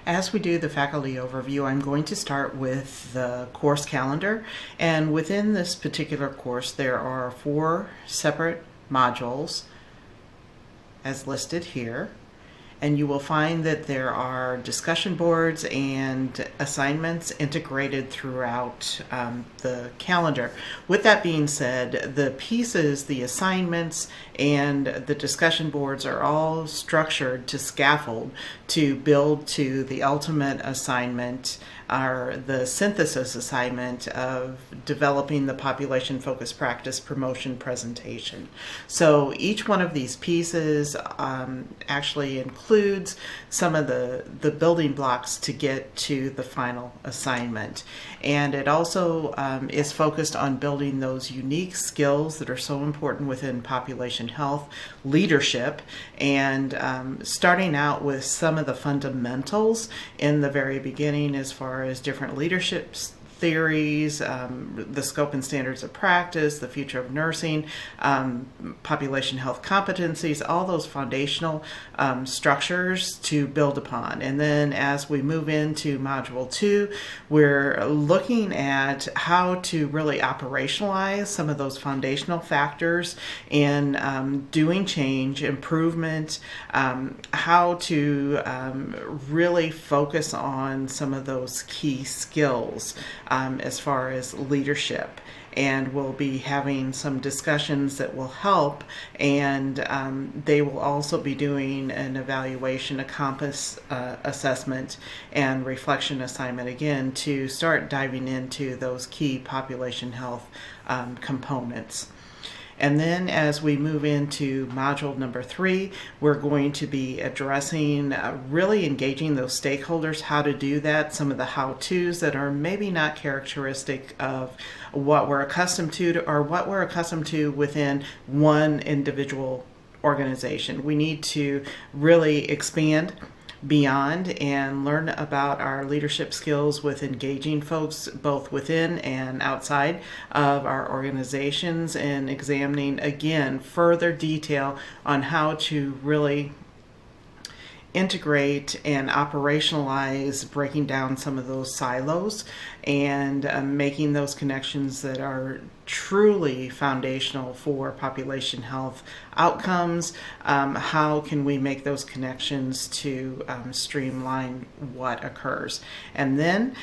As we do the faculty overview, I'm going to start with the course calendar, and within this particular course there are 4 separate modules as listed here. And you will find that there are discussion boards and assignments integrated throughout the calendar. With that being said, the pieces, the assignments, and the discussion boards are all structured to scaffold to build to the ultimate assignment, or the synthesis assignment of developing the population-focused practice promotion presentation. So each one of these pieces actually includes some of the building blocks to get to the final assignment. And it also is focused on building those unique skills that are so important within population health leadership, and starting out with some of the fundamentals in the very beginning as far as different leadership theories, the scope and standards of practice, the future of nursing, population health competencies, all those foundational structures to build upon. And then as we move into Module 2, we're looking at how to really operationalize some of those foundational factors in doing change, improvement, how to really focus on some of those key skills as far as leadership. And we'll be having some discussions that will help, and they will also be doing an evaluation, a compass assessment, and reflection assignment again to start diving into those key population health components. And then as we move into module number 3, we're going to be addressing really engaging those stakeholders, how to do that, some of the how-tos that are maybe not characteristic of what we're accustomed to or what we're accustomed to within one individual organization. We need to really expand beyond and learn about our leadership skills with engaging folks both within and outside of our organizations, and examining again further detail on how to really integrate and operationalize, breaking down some of those silos and making those connections that are truly foundational for population health outcomes. How can we make those connections to streamline what occurs? And then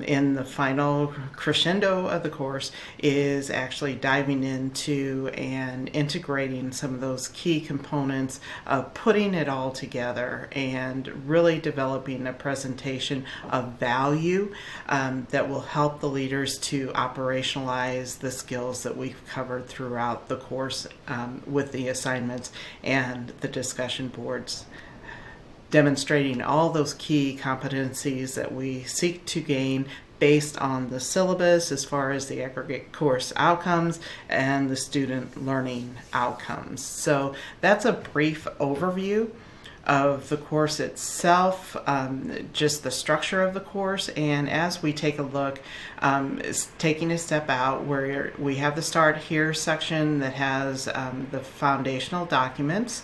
in the final crescendo of the course is actually diving into and integrating some of those key components of putting it all together and really developing a presentation of value that will help the leaders to operationalize the skills that we've covered throughout the course with the assignments and the discussion boards, demonstrating all those key competencies that we seek to gain based on the syllabus as far as the aggregate course outcomes and the student learning outcomes. So that's a brief overview of the course itself, just the structure of the course. And as we take a look, taking a step out, where we have the Start Here section that has the foundational documents,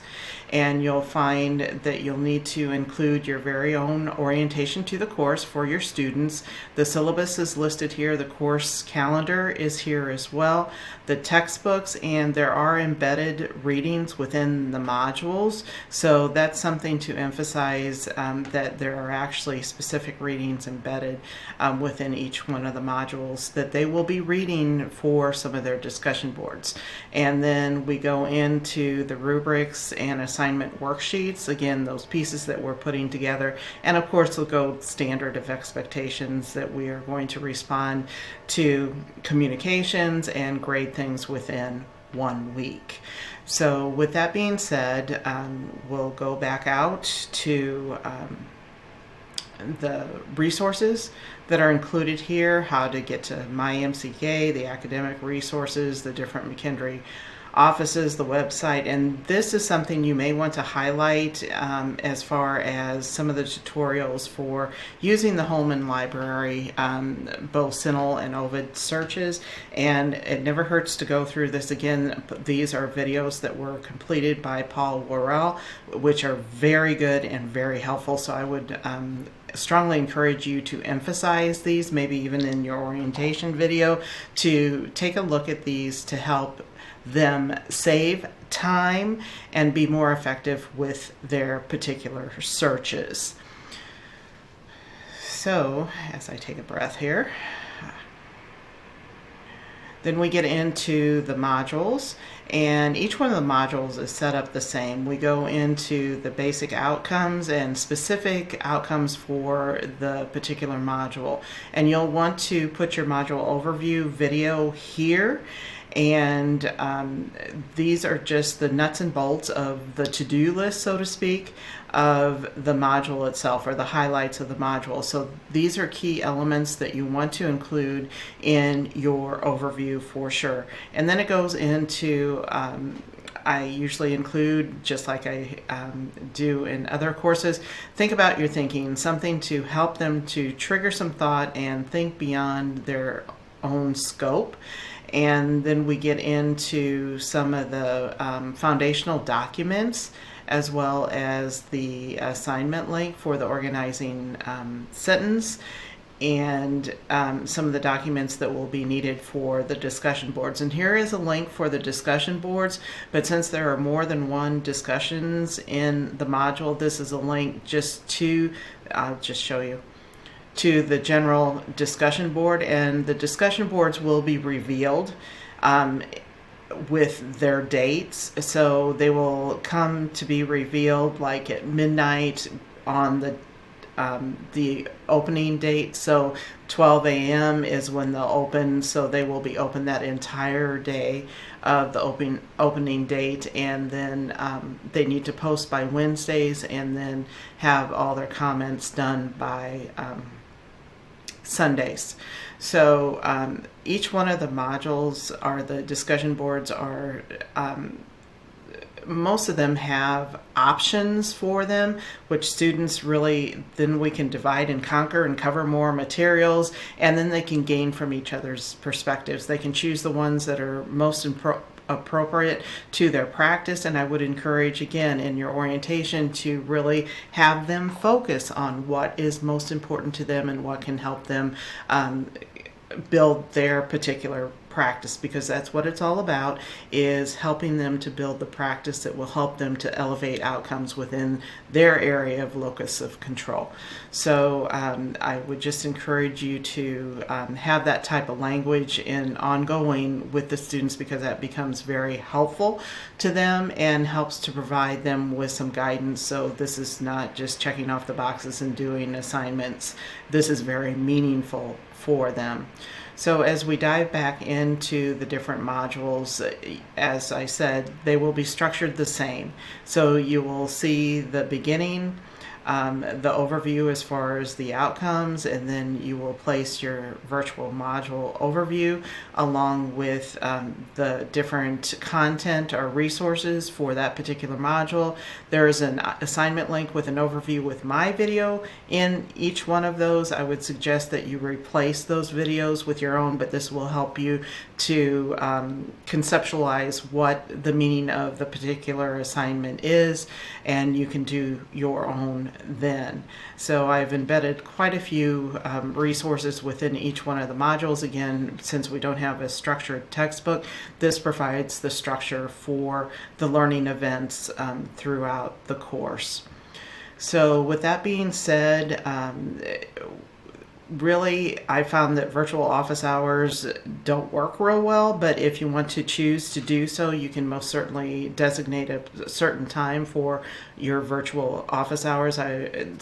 and you'll find that you'll need to include your very own orientation to the course for your students. The syllabus is listed here, the course calendar is here as well, the textbooks, and there are embedded readings within the modules. So that's something to emphasize, that there are actually specific readings embedded within each one of the modules that they will be reading for some of their discussion boards. And then we go into the rubrics and assignment worksheets, again those pieces that we're putting together, and of course the gold standard of expectations that we are going to respond to communications and grade things within 1 week. So with that being said, we'll go back out to the resources that are included here, how to get to MyMCK, the academic resources, the different McKendree offices, the website, and this is something you may want to highlight as far as some of the tutorials for using the Holman Library, both CINAHL and Ovid searches. And it never hurts to go through this again. These are videos that were completed by Paul Worrell, which are very good and very helpful. So I would strongly encourage you to emphasize these, maybe even in your orientation video, to take a look at these to help them save time and be more effective with their particular searches. So, as I take a breath here, then we get into the modules, and each one of the modules is set up the same. We go into the basic outcomes and specific outcomes for the particular module. And you'll want to put your module overview video here. And these are just the nuts and bolts of the to-do list, so to speak, of the module itself, or the highlights of the module. So these are key elements that you want to include in your overview for sure. And then it goes into I usually include, just like I do in other courses, think about your thinking, something to help them to trigger some thought and think beyond their own scope. And then we get into some of the foundational documents, as well as the assignment link for the organizing sentence, and some of the documents that will be needed for the discussion boards. And here is a link for the discussion boards, but since there are more than one discussions in the module, this is a link just to, I'll just show you, to the general discussion board, and the discussion boards will be revealed with their dates. So they will come to be revealed like at midnight on the opening date. So 12 a.m. is when they'll open, so they will be open that entire day of the opening date, and then they need to post by Wednesdays and then have all their comments done by Sundays. So each one of the modules, are the discussion boards, are most of them have options for them, which students really, then we can divide and conquer and cover more materials, and then they can gain from each other's perspectives. They can choose the ones that are most appropriate to their practice, and I would encourage, again, in your orientation, to really have them focus on what is most important to them and what can help them build their particular practice, because that's what it's all about, is helping them to build the practice that will help them to elevate outcomes within their area of locus of control. So I would just encourage you to have that type of language in ongoing with the students, because that becomes very helpful to them and helps to provide them with some guidance. So this is not just checking off the boxes and doing assignments. This is very meaningful for them. So as we dive back into the different modules, as I said, they will be structured the same. So you will see the beginning, the overview as far as the outcomes, and then you will place your virtual module overview along with the different content or resources for that particular module. There is an assignment link with an overview with my video in each one of those. I would suggest that you replace those videos with your own, but this will help you to conceptualize what the meaning of the particular assignment is, and you can do your own then. So I've embedded quite a few resources within each one of the modules. Again, since we don't have a structured textbook, this provides the structure for the learning events throughout the course. So with that being said, really, I found that virtual office hours don't work real well, but if you want to choose to do so, you can most certainly designate a certain time for your virtual office hours.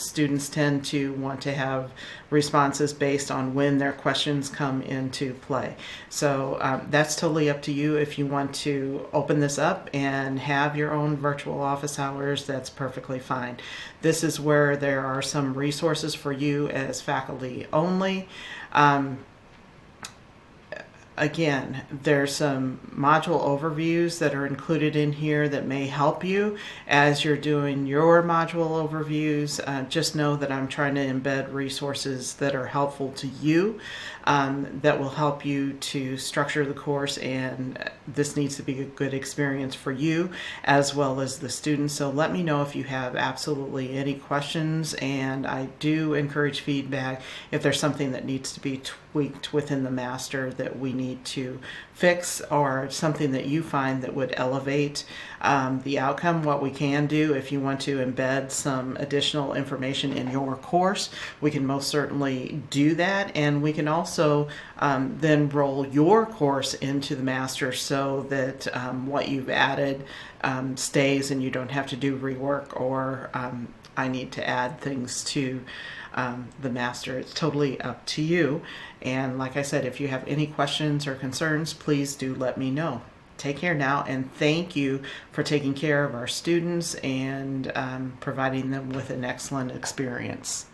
Students tend to want to have responses based on when their questions come into play. So that's totally up to you. If you want to open this up and have your own virtual office hours, that's perfectly fine. This is where there are some resources for you as faculty only. Again, there's some module overviews that are included in here that may help you as you're doing your module overviews. Just know that I'm trying to embed resources that are helpful to you, that will help you to structure the course, and this needs to be a good experience for you as well as the students. So let me know if you have absolutely any questions, and I do encourage feedback if there's something that needs to be tweaked within the master that we need to fix, or something that you find that would elevate the outcome. What we can do, if you want to embed some additional information in your course, we can most certainly do that, and we can also then roll your course into the master so that what you've added stays and you don't have to do rework, or I need to add things to the master. It's totally up to you. And like I said, if you have any questions or concerns, please do let me know. Take care now, and thank you for taking care of our students and providing them with an excellent experience.